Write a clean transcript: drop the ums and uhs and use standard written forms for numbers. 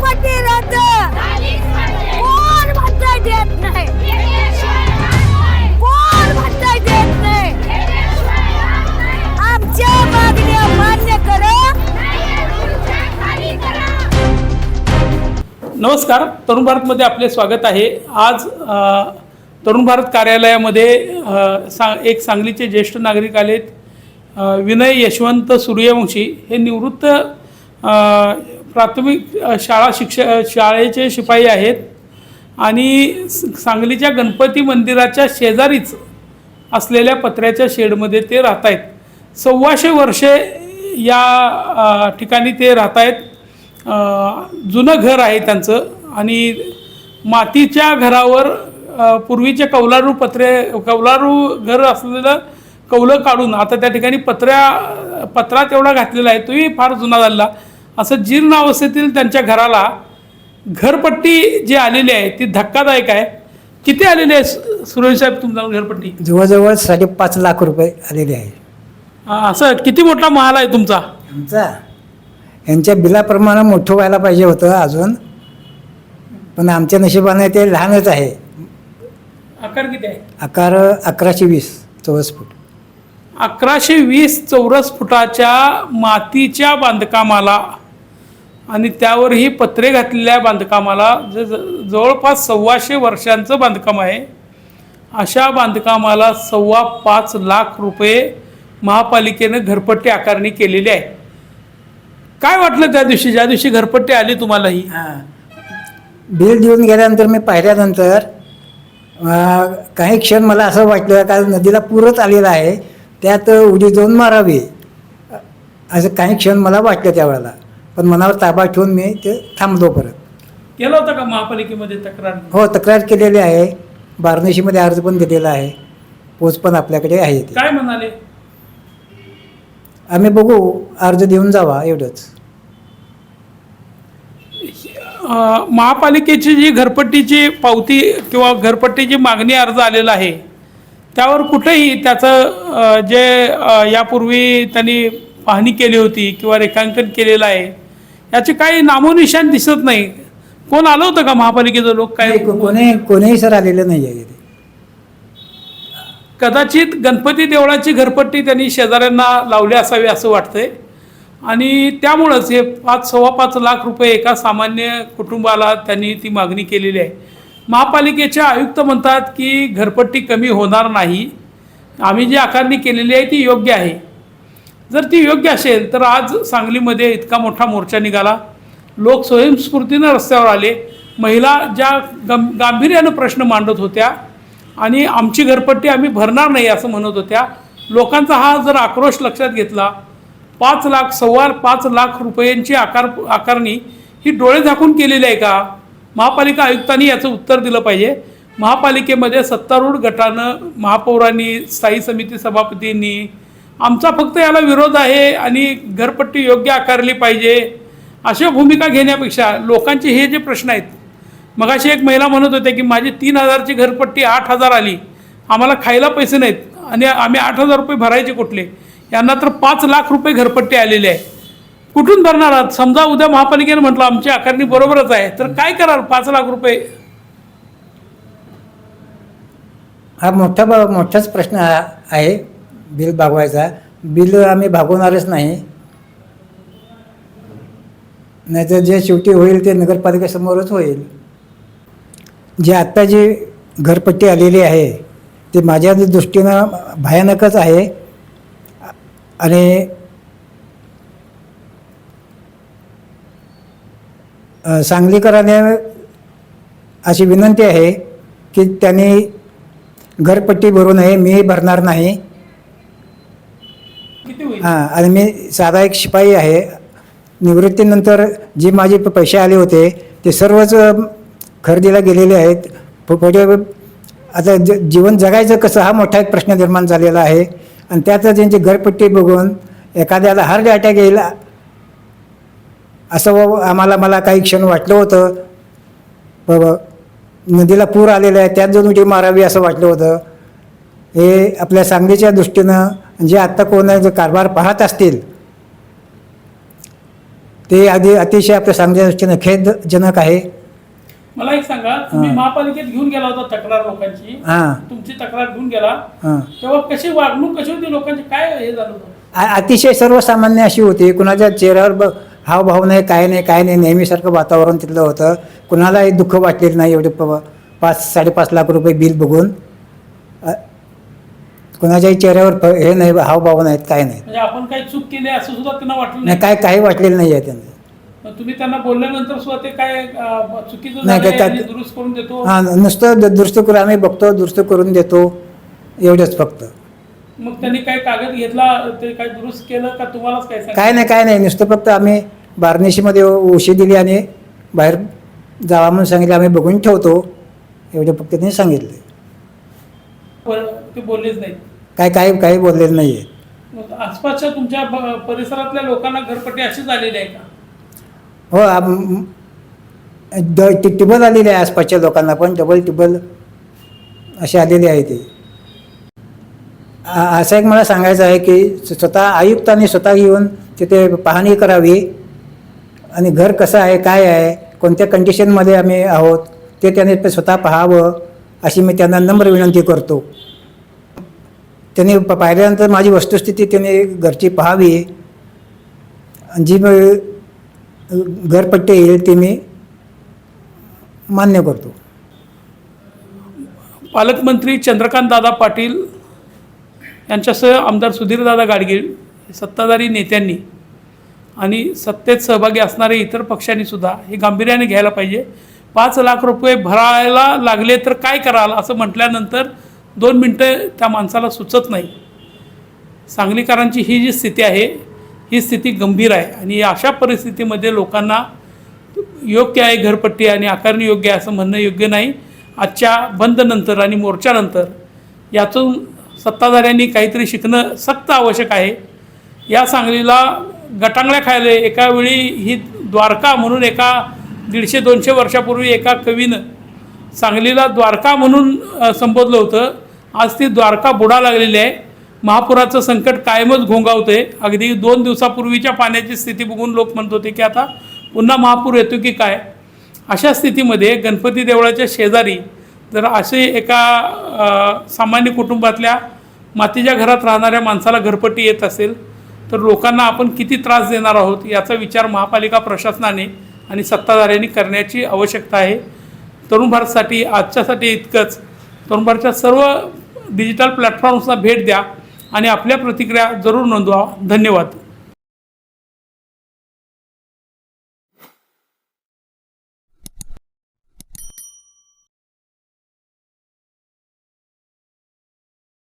घरपट्टी रद्द कोण म्हणताय देत नाही, कोण म्हणताय देत नाही. आमच्या मागण्या मान्य करा. नमस्कार, तरुण भारतमध्ये आपले स्वागत आहे. आज तरुण भारत कार्यालयामध्ये एक सांगलीचे ज्येष्ठ नागरिक आलेत. विनय यशवंत सूर्यवंशी हे निवृत्त प्राथमिक शाळेचे शिपाई आहेत आणि सांगलीच्या गणपती मंदिराच्या शेजारीच असलेल्या पत्र्याच्या शेडमध्ये ते राहत आहेत. 125 वर्षे या ठिकाणी ते राहत आहेत. जुनं घर आहे त्यांचं आणि मातीच्या घरावर पूर्वीचे कौलारू घर असलेलं कौलं काढून आता त्या ठिकाणी पत्रा तेवढा घातलेला आहे, तोही फार जुना झालेला. असं जीर्ण अवस्थेतील त्यांच्या घराला घरपट्टी जी आलेली आहे ती धक्कादायक आहे. किती आलेली आहे सुरेश साहेब तुमचा घरपट्टी? जवळजवळ 5.5 लाख रुपये आलेले आहे. असं किती मोठा महाल आहे तुमचा? आमचा यांच्या बिलाप्रमाणे मोठं व्हायला पाहिजे होतं अजून, पण आमच्या नशिबाने ते लहानच आहे. आकार किती आहे? आकार 1120 चौरस फूट. 1120 चौरस फुटाच्या मातीच्या बांधकामाला आणि त्यावरही पत्रे घातलेल्या बांधकामाला जवळपास 125 वर्षांचं बांधकाम आहे. अशा बांधकामाला 5.25 लाख रुपये महापालिकेनं घरपट्टी आकारणी केलेली आहे. काय वाटलं त्या दिवशी, ज्या दिवशी घरपट्टी आली तुम्हालाही? बिल देऊन गेल्यानंतर मी पाहिल्यानंतर काही क्षण मला असं वाटलं का नदीला पूरच आलेला आहे, त्यात उडी जाऊन मारावी असं काही क्षण मला वाटलं त्यावेळेला. पण मनावर ताबा ठेवून मी ते थांबलो. परत केलं होतं का महापालिकेमध्ये तक्रार? हो, तक्रार केलेली आहे. बाराणसीमध्ये अर्ज पण दिलेला आहे. पोच पण आपल्याकडे आहे. काय म्हणाले? आम्ही बघू, अर्ज देऊन जावा एवढंच. महापालिकेची जी घरपट्टीची पावती किंवा घरपट्टीची मागणी अर्ज आलेला आहे त्यावर कुठेही त्याचं जे यापूर्वी त्यांनी पाहणी केली होती किंवा रेखांकन केलेलं आहे याचे काही नामोनिशाण दिसत नाही. कोण आलं होतं का महापालिकेचं लोक? काय कोणीही सर आलेलं नाही आहे. कदाचित गणपती देवळाची घरपट्टी त्यांनी शेजाऱ्यांना लावली असावी असं वाटतंय आणि त्यामुळंच हे 5.25 लाख रुपये एका सामान्य कुटुंबाला त्यांनी ती मागणी केलेली आहे. महापालिकेचे आयुक्त म्हणतात की घरपट्टी कमी होणार नाही, आम्ही जी आकारणी केलेली आहे ती योग्य आहे. जर ती योग्य असेल तर आज सांगलीमध्ये इतका मोठा मोर्चा निघाला, लोक स्वयंस्फूर्तीनं रस्त्यावर आले, महिला ज्या गांभीर्यानं प्रश्न मांडत होत्या आणि आमची घरपट्टी आम्ही भरणार नाही असं म्हणत होत्या. लोकांचा हा जर आक्रोश लक्षात घेतला, 5 लाख रुपयांची आकारणी ही डोळे झाकून केलेली आहे का? महापालिका आयुक्तांनी याचं उत्तर दिलं पाहिजे. महापालिकेमध्ये सत्तारूढ गटानं, महापौरांनी, स्थायी समिती सभापतींनी आमचा फक्त याला विरोध आहे आणि घरपट्टी योग्य आकारली पाहिजे अशा भूमिका घेण्यापेक्षा लोकांचे हे जे प्रश्न आहेत, मगाशी एक महिला म्हणत होते की माझी 3,000ची घरपट्टी 8,000 आली, आम्हाला खायला पैसे नाहीत आणि आम्ही 8,000 रुपये भरायचे कुठले? यांना तर 5 लाख रुपये घरपट्टी आलेली आहे. कुठून भरणार आहात? समजा उद्या महापालिकेने म्हटलं आमची आकारणी बरोबरच आहे तर काय कराल? 5 लाख रुपये हा मोठाच प्रश्न आहे बिल भागवायचा. बिल आम्ही भागवणारच नाही, नाहीतर जे शेवटी होईल ते नगरपालिकेसमोरच होईल. जे आत्ता जी घरपट्टी आलेली आहे ते माझ्या दृष्टीनं भयानकच आहे आणि सांगलीकरांनी अशी विनंती आहे की त्यांनी घरपट्टी भरू नये. मी भरणार नाही. आणि मी साधा एक शिपाई आहे. निवृत्तीनंतर जे माझे पैसे आले होते ते सर्वच खरेदीला गेलेले आहेत. पुढे आता जीवन जगायचं कसं हा मोठा एक प्रश्न निर्माण झालेला आहे आणि त्यात त्यांची घरपट्टी बघून एखाद्याला हार्ट अटॅक येईल असं मला काही क्षण वाटलं होतं. नदीला पूर आलेला आहे, त्यात जाऊन उडी मारावी असं वाटलं होतं. हे आपल्या सांगलीच्या दृष्टीनं जे आत्ता कोण कारभार पाहत असतील ते अतिशय आपल्या सांगण्याच्या दृष्टीनं खेदजनक आहे. मला एक सांगा, तुम्ही महापालिकेत घेऊन गेला होता तक्रार लोकांची, हां तुमची तक्रार घेऊन गेला हां तेव्हा कशी वागणूक कशी होती लोकांची, काय हे झालं होतं? अतिशय सर्वसामान्य अशी होती. कुणाच्या चेहऱ्यावर हावभाव नाही, काय नाही, नेहमीसारखं वातावरण तिथलं होतं. कुणालाही दुःख वाटलेलं नाही. एवढे 5-5.5 लाख रुपये बिल बघून कुणाच्याही चेहऱ्यावर हे नाही, हावभाव नाहीत, काय नाही. म्हणजे आपण काही चूक केली असं सुद्धा त्यांना वाटलं नाही, नाही? काही वाटलेलं नाही आहे त्यांना. मग तुम्ही त्यांना बोलल्यानंतर सुद्धा ते काय चुकीचं नाही, झालंय काय- आणि दुरुस्त करून देतो? हां, नुसतं दुरुस्त करून आम्ही बघतो, दुरुस्त करून देतो, एवढंच फक्त. मग त्यांनी काय कागद घेतला, ते काय दुरुस्त केलं का तुम्हालाच काय सांगितलं? काय नाही, नुसतं फक्त आम्ही बार्निशीमध्ये उशी दिली आणि बाहेर जावा म्हणून सांगितलं, आम्ही बघून ठेवतो, एवढं फक्त त्यांनी सांगितलं. ते बोललेच नाही? काही बोललेलं नाही आहे. मग आसपासच्या तुमच्या परिसरातल्या लोकांना घरपट्टी अशी झालेली आहे का? हो, टिबल आलेली आहे आसपासच्या लोकांना, पण डबल टिबल असे आलेले आहे. ते असं एक मला सांगायचं आहे की स्वतः आयुक्तांनी स्वतः येऊन तिथे पाहणी करावी आणि घर कसं आहे, काय आहे, कोणत्या कंडिशनमध्ये आम्ही आहोत ते त्याने स्वतः पाहावं, अशी मी त्यांना नम्र विनंती करतो. त्यांनी पाहिल्यानंतर माझी वस्तुस्थिती त्यांनी घरची पाहावी, जी घरपट्टी येईल ते मी मान्य करतो. पालकमंत्री चंद्रकांतदादा पाटील यांच्यासह आमदार सुधीरदादा गाडगीळ, सत्ताधारी नेत्यांनी आणि सत्तेत सहभागी असणारे इतर पक्षांनी सुद्धा हे गांभीर्याने घ्यायला पाहिजे. 5 लाख रुपये भरायला लागले तर काय कराल असं म्हटल्यानंतर 2 मिनटं त्या माणसाला सुचत नाही. सांगलीकरांची ही जी स्थिती आहे, ही स्थिती गंभीर आहे आणि अशा परिस्थितीमध्ये लोकांना योग्य आहे घरपट्टी आणि आकारणी योग्य आहे असं म्हणणं योग्य नाही. आजच्या बंदनंतर आणि मोर्चानंतर यातून सत्ताधाऱ्यांनी काहीतरी शिकणं सक्त आवश्यक आहे. या सांगलीला गटांगळ्या खायले एका वेळी ही द्वारका म्हणून 150-200 वर्षापूर्वी एका कवीनं सांगलीला द्वारका म्हणून संबोधलं होतं. आज ती द्वारका बुडा लागलेली आहे. महापुराचं संकट कायमच घोंगावते. अगदी 2 दिवसापूर्वीच्या पाण्याची स्थिती बघून लोक म्हणत होते की आता पुन्हा महापूर येतो की काय. अशा स्थितीमध्ये गणपती देवळाच्या शेजारी जर असे एका सामान्य कुटुंबातल्या मातीच्या घरात राहणाऱ्या माणसाला घरपट्टी येत असेल तर लोकांना आपण किती त्रास देणार आहोत याचा विचार महापालिका प्रशासनाने आणि सत्ताधाऱ्यांनी करण्याची आवश्यकता आहे. तरुण भारतसाठी आजच्यासाठी इतकंच. तरुण भारतच्या सर्व डिजिटल प्लॅटफॉर्म्सना भेट द्या आणि आपल्या प्रतिक्रिया जरूर नोंदवा. धन्यवाद.